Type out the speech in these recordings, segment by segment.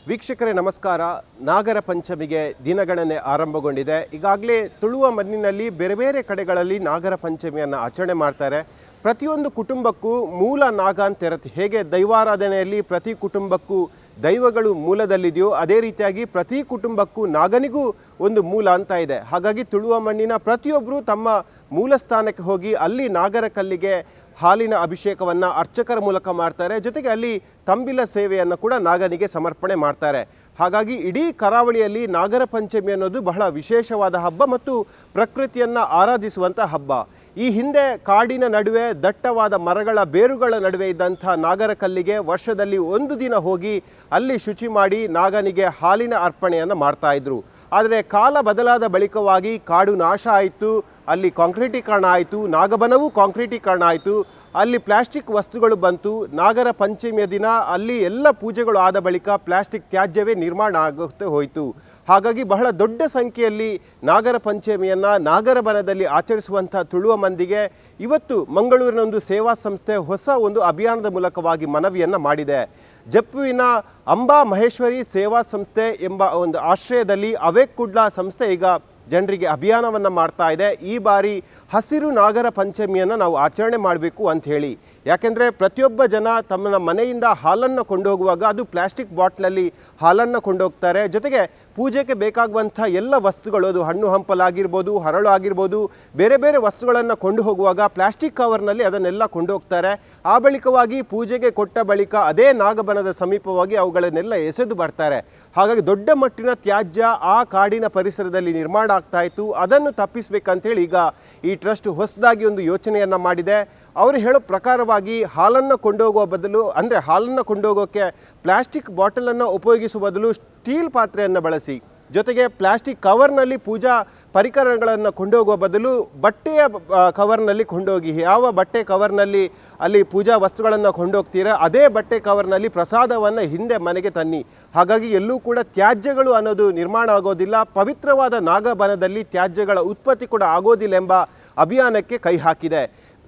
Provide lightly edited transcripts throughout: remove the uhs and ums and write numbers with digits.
ವೀಕ್ಷಕರೇ ನಮಸ್ಕಾರ. ನಾಗರ ಪಂಚಮಿಗೆ ದಿನಗಣನೆ ಆರಂಭಗೊಂಡಿದೆ. ಈಗಾಗಲೇ ತುಳುವ ಮಣ್ಣಿನಲ್ಲಿ ಬೇರೆ ಬೇರೆ ಕಡೆಗಳಲ್ಲಿ ನಾಗರ ಪಂಚಮಿಯನ್ನು ಆಚರಣೆ ಮಾಡ್ತಾರೆ. ಪ್ರತಿಯೊಂದು ಕುಟುಂಬಕ್ಕೂ ಮೂಲ ನಾಗ ಅಂತ ಇರುತ್ತೆ. ಹೇಗೆ ದೈವಾರಾಧನೆಯಲ್ಲಿ ಪ್ರತಿ ಕುಟುಂಬಕ್ಕೂ ದೈವಗಳು ಮೂಲದಲ್ಲಿದೆಯೋ ಅದೇ ರೀತಿಯಾಗಿ ಪ್ರತಿ ಕುಟುಂಬಕ್ಕೂ ನಾಗನಿಗೂ ಒಂದು ಮೂಲ ಅಂತ ಇದೆ. ಹಾಗಾಗಿ ತುಳುವ ಮಣ್ಣಿನ ಪ್ರತಿಯೊಬ್ಬರು ತಮ್ಮ ಮೂಲ ಸ್ಥಾನಕ್ಕೆ ಹೋಗಿ ಅಲ್ಲಿ ನಾಗರ ಕಲ್ಲಿಗೆ ಹಾಲಿನ ಅಭಿಷೇಕವನ್ನು ಅರ್ಚಕರ ಮೂಲಕ ಮಾಡ್ತಾರೆ. ಜೊತೆಗೆ ಅಲ್ಲಿ ತಂಬಿಲ ಸೇವೆಯನ್ನು ಕೂಡ ನಾಗನಿಗೆ ಸಮರ್ಪಣೆ ಮಾಡ್ತಾರೆ. ಹಾಗಾಗಿ ಇಡೀ ಕರಾವಳಿಯಲ್ಲಿ ನಾಗರ ಪಂಚಮಿ ಅನ್ನೋದು ಬಹಳ ವಿಶೇಷವಾದ ಹಬ್ಬ ಮತ್ತು ಪ್ರಕೃತಿಯನ್ನು ಆರಾಧಿಸುವಂಥ ಹಬ್ಬ. ಈ ಹಿಂದೆ ಕಾಡಿನ ನಡುವೆ ದಟ್ಟವಾದ ಮರಗಳ ಬೇರುಗಳ ನಡುವೆ ಇದ್ದಂಥ ನಾಗರ ಕಲ್ಲಿಗೆ ವರ್ಷದಲ್ಲಿ ಒಂದು ದಿನ ಹೋಗಿ ಅಲ್ಲಿ ಶುಚಿ ಮಾಡಿ ನಾಗನಿಗೆ ಹಾಲಿನ ಅರ್ಪಣೆಯನ್ನು ಮಾಡ್ತಾ ಇದ್ರು. ಆದರೆ ಕಾಲ ಬದಲಾದ ಬಳಿಕವಾಗಿ ಕಾಡು ನಾಶ ಆಯಿತು, ಅಲ್ಲಿ ಕಾಂಕ್ರೀಟೀಕರಣ ಆಯಿತು, ನಾಗಬನವೂ ಕಾಂಕ್ರೀಟೀಕರಣ ಆಯಿತು, ಅಲ್ಲಿ ಪ್ಲಾಸ್ಟಿಕ್ ವಸ್ತುಗಳು ಬಂತು. ನಾಗರ ಪಂಚಮಿಯ ದಿನ ಅಲ್ಲಿ ಎಲ್ಲ ಪೂಜೆಗಳು ಆದ ಬಳಿಕ ಪ್ಲಾಸ್ಟಿಕ್ ತ್ಯಾಜ್ಯವೇ ನಿರ್ಮಾಣ ಆಗುತ್ತೆ ಹೋಯಿತು. ಹಾಗಾಗಿ ಬಹಳ ದೊಡ್ಡ ಸಂಖ್ಯೆಯಲ್ಲಿ ನಾಗರ ಪಂಚಮಿಯನ್ನು ನಾಗರಬನದಲ್ಲಿ ಆಚರಿಸುವಂಥ ತುಳುವ ಮಂದಿಗೆ ಇವತ್ತು ಮಂಗಳೂರಿನ ಒಂದು ಸೇವಾ ಸಂಸ್ಥೆ ಹೊಸ ಒಂದು ಅಭಿಯಾನದ ಮೂಲಕವಾಗಿ ಮನವಿಯನ್ನು ಮಾಡಿದೆ. ಜಪ್ಪುವಿನ ಅಂಬಾ ಮಹೇಶ್ವರಿ ಸೇವಾ ಸಂಸ್ಥೆ ಎಂಬ ಒಂದು ಆಶ್ರಯದಲ್ಲಿ ಅವೇಕ್ ಕುಡ್ಲ ಸಂಸ್ಥೆ ಈಗ ಜನರಿಗೆ ಅಭಿಯಾನವನ್ನು ಮಾಡ್ತಾ ಇದೆ. ಈ ಬಾರಿ ಹಸಿರು ನಾಗರ ಪಂಚಮಿಯನ್ನು ನಾವು ಆಚರಣೆ ಮಾಡಬೇಕು ಅಂತ ಹೇಳಿ. ಯಾಕೆಂದರೆ ಪ್ರತಿಯೊಬ್ಬ ಜನ ತಮ್ಮ ಮನೆಯಿಂದ ಹಾಲನ್ನು ಕೊಂಡೋಗುವಾಗ ಅದು ಪ್ಲಾಸ್ಟಿಕ್ ಬಾಟ್ಲಲ್ಲಿ ಹಾಲನ್ನು ಕೊಂಡೋಗ್ತಾರೆ. ಜೊತೆಗೆ ಪೂಜೆಗೆ ಬೇಕಾಗುವಂಥ ಎಲ್ಲ ವಸ್ತುಗಳು, ಅದು ಹಣ್ಣು ಹಂಪಲಾಗಿರ್ಬೋದು, ಹರಳು ಆಗಿರ್ಬೋದು, ಬೇರೆ ಬೇರೆ ವಸ್ತುಗಳನ್ನು ಕೊಂಡು ಹೋಗುವಾಗ ಪ್ಲಾಸ್ಟಿಕ್ ಕವರ್ನಲ್ಲಿ ಅದನ್ನೆಲ್ಲ ಕೊಂಡೋಗ್ತಾರೆ. ಆ ಬಳಿಕವಾಗಿ ಪೂಜೆಗೆ ಕೊಟ್ಟ ಬಳಿಕ ಅದೇ ನಾಗಬನದ ಸಮೀಪವಾಗಿ ಅವುಗಳನ್ನೆಲ್ಲ ಎಸೆದು ಬರ್ತಾರೆ. ಹಾಗಾಗಿ ದೊಡ್ಡ ಮಟ್ಟಿನ ತ್ಯಾಜ್ಯ ಆ ಕಾಡಿನ ಪರಿಸರದಲ್ಲಿ ನಿರ್ಮಾಣ ಆಗ್ತಾ ಇತ್ತು. ಅದನ್ನು ತಪ್ಪಿಸಬೇಕಂತೇಳಿ ಈಗ ಈ ಟ್ರಸ್ಟ್ ಹೊಸದಾಗಿ ಒಂದು ಯೋಚನೆಯನ್ನು ಮಾಡಿದೆ. ಅವರು ಹೇಳೋ ಪ್ರಕಾರವಾಗಿ ಹಾಲನ್ನು ಕೊಂಡೋಗುವ ಬದಲು, ಅಂದರೆ ಹಾಲನ್ನು ಕೊಂಡೋಗೋಕ್ಕೆ ಪ್ಲಾಸ್ಟಿಕ್ ಬಾಟಲನ್ನು ಉಪಯೋಗಿಸುವ ಬದಲು ಸ್ಟೀಲ್ ಪಾತ್ರೆಯನ್ನು ಬಳಸಿ, ಜೊತೆಗೆ ಪ್ಲಾಸ್ಟಿಕ್ ಕವರ್ನಲ್ಲಿ ಪೂಜಾ ಪರಿಕರಗಳನ್ನು ಕೊಂಡೋಗುವ ಬದಲು ಬಟ್ಟೆಯ ಕವರ್ನಲ್ಲಿ ಕೊಂಡೋಗಿ, ಯಾವ ಬಟ್ಟೆ ಕವರ್ನಲ್ಲಿ ಅಲ್ಲಿ ಪೂಜಾ ವಸ್ತುಗಳನ್ನು ಕೊಂಡೋಗ್ತೀರಾ ಅದೇ ಬಟ್ಟೆ ಕವರ್ನಲ್ಲಿ ಪ್ರಸಾದವನ್ನು ಹಿಂದೆ ಮನೆಗೆ ತನ್ನಿ. ಹಾಗಾಗಿ ಎಲ್ಲೂ ಕೂಡ ತ್ಯಾಜ್ಯಗಳು ಅನ್ನೋದು ನಿರ್ಮಾಣ ಆಗೋದಿಲ್ಲ, ಪವಿತ್ರವಾದ ನಾಗಬನದಲ್ಲಿ ತ್ಯಾಜ್ಯಗಳ ಉತ್ಪತ್ತಿ ಕೂಡ ಆಗೋದಿಲ್ಲ ಎಂಬ ಅಭಿಯಾನಕ್ಕೆ ಕೈ ಹಾಕಿದೆ.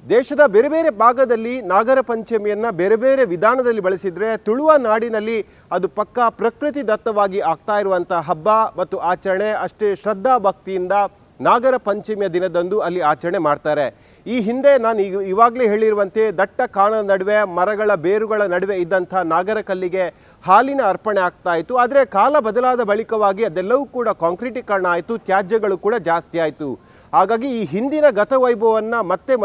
ದೇಶದ ಬೇರೆ ಬೇರೆ ಭಾಗದಲ್ಲಿ ನಾಗರ ಪಂಚಮಿಯನ್ನು ಬೇರೆ ಬೇರೆ ವಿಧಾನದಲ್ಲಿ ಬಳಸಿದರೆ ತುಳುವ ನಾಡಿನಲ್ಲಿ ಅದು ಪಕ್ಕಾ ಪ್ರಕೃತಿ ದತ್ತವಾಗಿ ಆಗ್ತಾ ಇರುವಂಥ ಹಬ್ಬ ಮತ್ತು ಆಚರಣೆ. ಅಷ್ಟೇ ಶ್ರದ್ಧಾ ಭಕ್ತಿಯಿಂದ ನಾಗರ ಪಂಚಮಿಯ ದಿನದಂದು ಅಲ್ಲಿ ಆಚರಣೆ ಮಾಡ್ತಾರೆ. ಈ ಹಿಂದೆ ನಾನು ಇವಾಗಲೇ ಹೇಳಿರುವಂತೆ ದಟ್ಟ ಕಾಣದ ನಡುವೆ ಮರಗಳ ಬೇರುಗಳ ನಡುವೆ ಇದ್ದಂಥ ನಾಗರ ಕಲ್ಲಿಗೆ ಹಾಲಿನ ಅರ್ಪಣೆ ಆಗ್ತಾ ಇತ್ತು. ಆದರೆ ಕಾಲ ಬದಲಾದ ಬಳಿಕವಾಗಿ ಅದೆಲ್ಲವೂ ಕೂಡ ಕಾಂಕ್ರೀಟೀಕರಣ ಆಯಿತು, ತ್ಯಾಜ್ಯಗಳು ಕೂಡ ಜಾಸ್ತಿ ಆಯಿತು. ಹಾಗಾಗಿ ಈ ಹಿಂದಿನ ಗತವೈಭವವನ್ನು ಮತ್ತೆ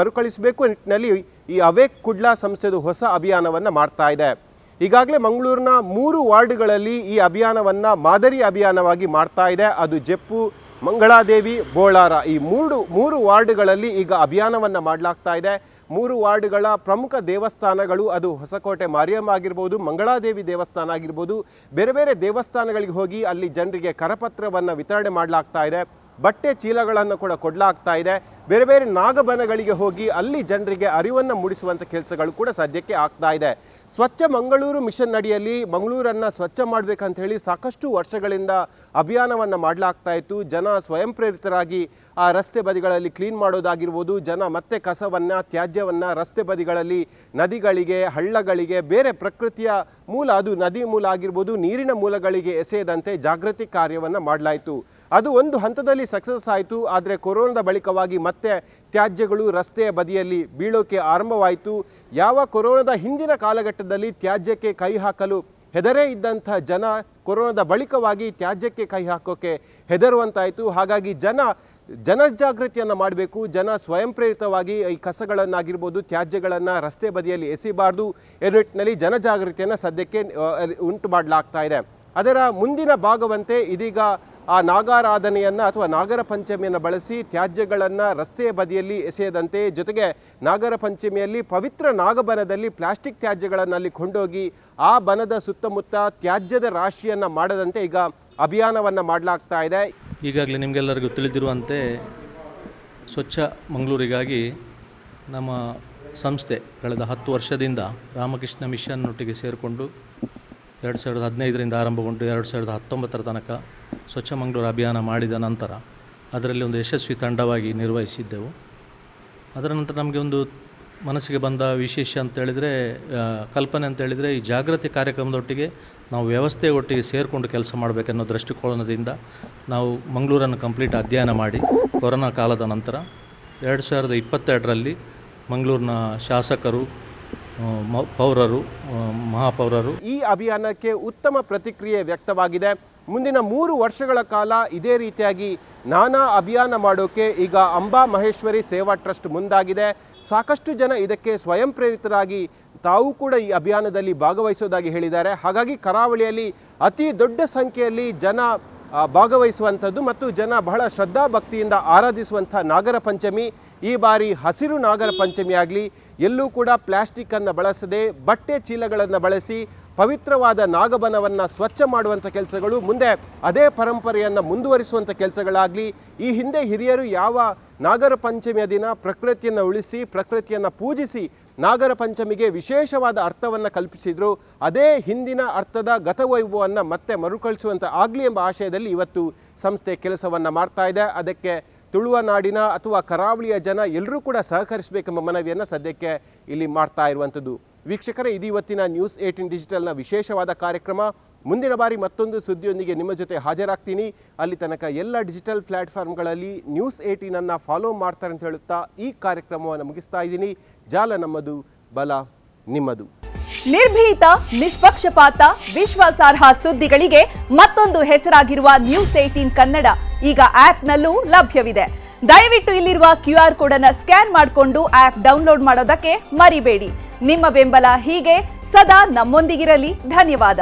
ಮರುಕಳಿಸಬೇಕು ನಿಟ್ಟಿನಲ್ಲಿ ಈ ಅವೇಕ್ ಕುಡ್ಲ ಸಂಸ್ಥೆದು ಹೊಸ ಅಭಿಯಾನವನ್ನು ಮಾಡ್ತಾ ಇದೆ. ಈಗಾಗಲೇ ಮಂಗಳೂರಿನ 3 ವಾರ್ಡ್ಗಳಲ್ಲಿ ಈ ಅಭಿಯಾನವನ್ನು ಮಾದರಿ ಅಭಿಯಾನವಾಗಿ ಮಾಡ್ತಾ ಇದೆ. ಅದು ಜಪ್ಪು, ಮಂಗಳಾದೇವಿ, ಬೋಳಾರ, ಈ ಮೂರು ವಾರ್ಡ್ಗಳಲ್ಲಿ ಈಗ ಅಭಿಯಾನವನ್ನು ಮಾಡಲಾಗ್ತಾ ಇದೆ. 3 ವಾರ್ಡ್ಗಳ ಪ್ರಮುಖ ದೇವಸ್ಥಾನಗಳು, ಅದು ಹೊಸಕೋಟೆ ಮಾರಿಯಮ್ಮ ಆಗಿರ್ಬೋದು, ಮಂಗಳಾದೇವಿ ದೇವಸ್ಥಾನ ಆಗಿರ್ಬೋದು, ಬೇರೆ ಬೇರೆ ದೇವಸ್ಥಾನಗಳಿಗೆ ಹೋಗಿ ಅಲ್ಲಿ ಜನರಿಗೆ ಕರಪತ್ರವನ್ನು ವಿತರಣೆ ಮಾಡಲಾಗ್ತಾ ಇದೆ. ಬಟ್ಟೆ ಚೀಲಗಳನ್ನು ಕೂಡ ಕೊಡಲಾಗ್ತಾ ಇದೆ. ಬೇರೆ ಬೇರೆ ನಾಗಬನಗಳಿಗೆ ಹೋಗಿ ಅಲ್ಲಿ ಜನರಿಗೆ ಅರಿವನ್ನು ಮೂಡಿಸುವಂಥ ಕೆಲಸಗಳು ಕೂಡ ಸದ್ಯಕ್ಕೆ ಆಗ್ತಾ ಇದೆ. ಸ್ವಚ್ಛ ಮಂಗಳೂರು ಮಿಷನ್ ಅಡಿಯಲ್ಲಿ ಮಂಗಳೂರನ್ನು ಸ್ವಚ್ಛ ಮಾಡಬೇಕಂತ ಹೇಳಿ ಸಾಕಷ್ಟು ವರ್ಷಗಳಿಂದ ಅಭಿಯಾನವನ್ನು ಮಾಡಲಾಗ್ತಾ ಇತ್ತು. ಜನ ಸ್ವಯಂ ಪ್ರೇರಿತರಾಗಿ ಆ ರಸ್ತೆ ಬದಿಗಳಲ್ಲಿ ಕ್ಲೀನ್ ಮಾಡೋದಾಗಿರ್ಬೋದು, ಜನ ಮತ್ತೆ ಕಸವನ್ನು, ತ್ಯಾಜ್ಯವನ್ನು ರಸ್ತೆ ಬದಿಗಳಲ್ಲಿ, ನದಿಗಳಿಗೆ, ಹಳ್ಳಗಳಿಗೆ, ಬೇರೆ ಪ್ರಕೃತಿಯ ಮೂಲ, ಅದು ನದಿ ಮೂಲ ಆಗಿರ್ಬೋದು, ನೀರಿನ ಮೂಲಗಳಿಗೆ ಎಸೆಯದಂತೆ ಜಾಗೃತಿ ಕಾರ್ಯವನ್ನು ಮಾಡಲಾಯಿತು. ಅದು ಒಂದು ಹಂತದಲ್ಲಿ ಸಕ್ಸಸ್ ಆಯಿತು. ಆದರೆ ಕೊರೋನಾದ ಬಳಿಕವಾಗಿ ಮತ್ತೆ ತ್ಯಾಜ್ಯಗಳು ರಸ್ತೆಯ ಬದಿಯಲ್ಲಿ ಬೀಳೋಕೆ ಆರಂಭವಾಯಿತು. ಯಾವ ಕೊರೋನಾದ ಹಿಂದಿನ ಕಾಲಘಟ್ಟದಲ್ಲಿ ತ್ಯಾಜ್ಯಕ್ಕೆ ಕೈ ಹಾಕಲು ಹೆದರೇ ಇದ್ದಂಥ ಜನ ಕೊರೋನಾದ ಬಳಿಕವಾಗಿ ತ್ಯಾಜ್ಯಕ್ಕೆ ಕೈ ಹಾಕೋಕ್ಕೆ ಹೆದರುವಂತಾಯಿತು. ಹಾಗಾಗಿ ಜನಜಾಗೃತಿಯನ್ನು ಮಾಡಬೇಕು. ಜನ ಸ್ವಯಂ ಪ್ರೇರಿತವಾಗಿ ಈ ಕಸಗಳನ್ನಾಗಿರ್ಬೋದು, ತ್ಯಾಜ್ಯಗಳನ್ನು ರಸ್ತೆ ಬದಿಯಲ್ಲಿ ಎಸೆಯಬಾರ್ದು ಎನ್ನುವ ನಿಟ್ಟಿನಲ್ಲಿ ಜನಜಾಗೃತಿಯನ್ನು ಸದ್ಯಕ್ಕೆ ಉಂಟು ಮಾಡಲಾಗ್ತಾ ಇದೆ. ಅದರ ಮುಂದಿನ ಭಾಗವಂತೆ ಇದೀಗ ಆ ನಾಗಾರಾಧನೆಯನ್ನು ಅಥವಾ ನಾಗರ ಪಂಚಮಿಯನ್ನು ಬಳಸಿ ತ್ಯಾಜ್ಯಗಳನ್ನು ರಸ್ತೆಯ ಬದಿಯಲ್ಲಿ ಎಸೆಯದಂತೆ, ಜೊತೆಗೆ ನಾಗರ ಪಂಚಮಿಯಲ್ಲಿ ಪವಿತ್ರ ನಾಗಬನದಲ್ಲಿ ಪ್ಲಾಸ್ಟಿಕ್ ತ್ಯಾಜ್ಯಗಳನ್ನು ಅಲ್ಲಿ ಕೊಂಡೋಗಿ ಆ ಬನದ ಸುತ್ತಮುತ್ತ ತ್ಯಾಜ್ಯದ ರಾಶಿಯನ್ನು ಮಾಡದಂತೆ ಈಗ ಅಭಿಯಾನವನ್ನು ಮಾಡಲಾಗ್ತಾ ಇದೆ. ಈಗಾಗಲೇ ನಿಮಗೆಲ್ಲರಿಗೂ ತಿಳಿದಿರುವಂತೆ ಸ್ವಚ್ಛ ಮಂಗಳೂರಿಗಾಗಿ ನಮ್ಮ ಸಂಸ್ಥೆ ಕಳೆದ 10 ವರ್ಷದಿಂದ ರಾಮಕೃಷ್ಣ ಮಿಷನ್ನೊಟ್ಟಿಗೆ ಸೇರಿಕೊಂಡು 2015ರಿಂದ ಆರಂಭಗೊಂಡು 2019 ತನಕ ಸ್ವಚ್ಛ ಮಂಗಳೂರು ಅಭಿಯಾನ ಮಾಡಿದ ನಂತರ ಅದರಲ್ಲಿ ಒಂದು ಯಶಸ್ವಿ ತಂಡವಾಗಿ ನಿರ್ವಹಿಸಿದ್ದೆವು. ಅದರ ನಂತರ ನಮಗೆ ಒಂದು ಮನಸ್ಸಿಗೆ ಬಂದ ವಿಶೇಷ ಅಂತೇಳಿದರೆ ಕಲ್ಪನೆ ಅಂತೇಳಿದರೆ ಈ ಜಾಗೃತಿ ಕಾರ್ಯಕ್ರಮದೊಟ್ಟಿಗೆ ನಾವು ವ್ಯವಸ್ಥೆ ಒಟ್ಟಿಗೆ ಸೇರಿಕೊಂಡು ಕೆಲಸ ಮಾಡಬೇಕನ್ನೋ ದೃಷ್ಟಿಕೋನದಿಂದ ನಾವು ಮಂಗಳೂರನ್ನು ಕಂಪ್ಲೀಟ್ ಅಧ್ಯಯನ ಮಾಡಿ ಕೊರೋನಾ ಕಾಲದ ನಂತರ 2022ರಲ್ಲಿ ಮಂಗಳೂರಿನ ಶಾಸಕರು, ಪೌರರು, ಮಹಾಪೌರರು ಈ ಅಭಿಯಾನಕ್ಕೆ ಉತ್ತಮ ಪ್ರತಿಕ್ರಿಯೆ ವ್ಯಕ್ತವಾಗಿದೆ. ಮುಂದಿನ 3 ವರ್ಷಗಳ ಕಾಲ ಇದೇ ರೀತಿಯಾಗಿ ನಾನಾ ಅಭಿಯಾನ ಮಾಡೋಕೆ ಈಗ ಅಂಬಾ ಮಹೇಶ್ವರಿ ಸೇವಾ ಟ್ರಸ್ಟ್ ಮುಂದಾಗಿದೆ. ಸಾಕಷ್ಟು ಜನ ಇದಕ್ಕೆ ಸ್ವಯಂ ಪ್ರೇರಿತರಾಗಿ ತಾವು ಕೂಡ ಈ ಅಭಿಯಾನದಲ್ಲಿ ಭಾಗವಹಿಸೋದಾಗಿ ಹೇಳಿದ್ದಾರೆ. ಹಾಗಾಗಿ ಕರಾವಳಿಯಲ್ಲಿ ಅತಿ ದೊಡ್ಡ ಸಂಖ್ಯೆಯಲ್ಲಿ ಜನ ಭಾಗವಹಿಸುವಂಥದ್ದು ಮತ್ತು ಜನ ಬಹಳ ಶ್ರದ್ಧಾ ಭಕ್ತಿಯಿಂದ ಆರಾಧಿಸುವಂಥ ನಾಗರ ಪಂಚಮಿ ಈ ಬಾರಿ ಹಸಿರು ನಾಗರ ಪಂಚಮಿ ಆಗಲಿ, ಎಲ್ಲೂ ಕೂಡ ಪ್ಲಾಸ್ಟಿಕ್ಕನ್ನು ಬಳಸದೆ ಬಟ್ಟೆ ಚೀಲಗಳನ್ನು ಬಳಸಿ ಪವಿತ್ರವಾದ ನಾಗಬನವನ್ನು ಸ್ವಚ್ಛ ಮಾಡುವಂಥ ಕೆಲಸಗಳು, ಮುಂದೆ ಅದೇ ಪರಂಪರೆಯನ್ನು ಮುಂದುವರಿಸುವಂಥ ಕೆಲಸಗಳಾಗಲಿ. ಈ ಹಿಂದೆ ಹಿರಿಯರು ಯಾವ ನಾಗರ ಪಂಚಮಿಯ ದಿನ ಪ್ರಕೃತಿಯನ್ನು ಉಳಿಸಿ ಪ್ರಕೃತಿಯನ್ನು ಪೂಜಿಸಿ ನಾಗರ ಪಂಚಮಿಗೆ ವಿಶೇಷವಾದ ಅರ್ಥವನ್ನು ಕಲ್ಪಿಸಿದ್ರು, ಅದೇ ಹಿಂದಿನ ಅರ್ಥದ ಗತವೈಭವವನ್ನು ಮತ್ತೆ ಮರುಕಳಿಸುವಂಥ ಆಗಲಿ ಎಂಬ ಆಶಯದಲ್ಲಿ ಇವತ್ತು ಸಂಸ್ಥೆ ಕೆಲಸವನ್ನು ಮಾಡ್ತಾ ಇದೆ. ಅದಕ್ಕೆ ತುಳುವ ನಾಡಿನ ಅಥವಾ ಕರಾವಳಿಯ ಜನ ಎಲ್ಲರೂ ಕೂಡ ಸಹಕರಿಸಬೇಕೆಂಬ ಮನವಿಯನ್ನು ಸದ್ಯಕ್ಕೆ ಇಲ್ಲಿ ಮಾಡ್ತಾ ಇರುವಂಥದ್ದು. ವೀಕ್ಷಕರೇ, ಇದು ಇವತ್ತಿನ ನ್ಯೂಸ್ 18 ಡಿಜಿಟಲ್ನ ವಿಶೇಷವಾದ ಕಾರ್ಯಕ್ರಮ. ಮುಂದಿನ ಬಾರಿ ಮತ್ತೊಂದು ಸುದ್ದಿಯೊಂದಿಗೆ ನಿಮ್ಮ ಜೊತೆ ಹಾಜರಾಗ್ತೀನಿ. ಅಲ್ಲಿ ತನಕ ಎಲ್ಲ ಡಿಜಿಟಲ್ ಪ್ಲಾಟ್ಫಾರ್ಮ್ಗಳಲ್ಲಿ ನ್ಯೂಸ್ 18 ಫಾಲೋ ಮಾಡ್ತಾರೆ ಅಂತ ಹೇಳುತ್ತಾ ಈ ಕಾರ್ಯಕ್ರಮವನ್ನು ಮುಗಿಸ್ತಾ ಇದ್ದೀನಿ. ಜಾಲ ನಮ್ಮದು, ಬಲ ನಿಮ್ಮದು. ನಿರ್ಭೀತ, ನಿಷ್ಪಕ್ಷಪಾತ, ವಿಶ್ವಾಸಾರ್ಹ ಸುದ್ದಿಗಳಿಗೆ ಮತ್ತೊಂದು ಹೆಸರಾಗಿರುವ ನ್ಯೂಸ್ 18 ಕನ್ನಡ ಈಗ ಆಪ್ನಲ್ಲೂ ಲಭ್ಯವಿದೆ. ದಯವಿಟ್ಟು ಇಲ್ಲಿರುವ QR ಕೋಡ್ ಅನ್ನು ಸ್ಕ್ಯಾನ್ ಮಾಡಿಕೊಂಡು ಆಪ್ ಡೌನ್ಲೋಡ್ ಮಾಡೋದಕ್ಕೆ ಮರಿಬೇಡಿ. ನಿಮ್ಮ ಬೆಂಬಲ ಹೀಗೆ ಸದಾ ನಮ್ಮೊಂದಿಗಿರಲಿ. ಧನ್ಯವಾದ.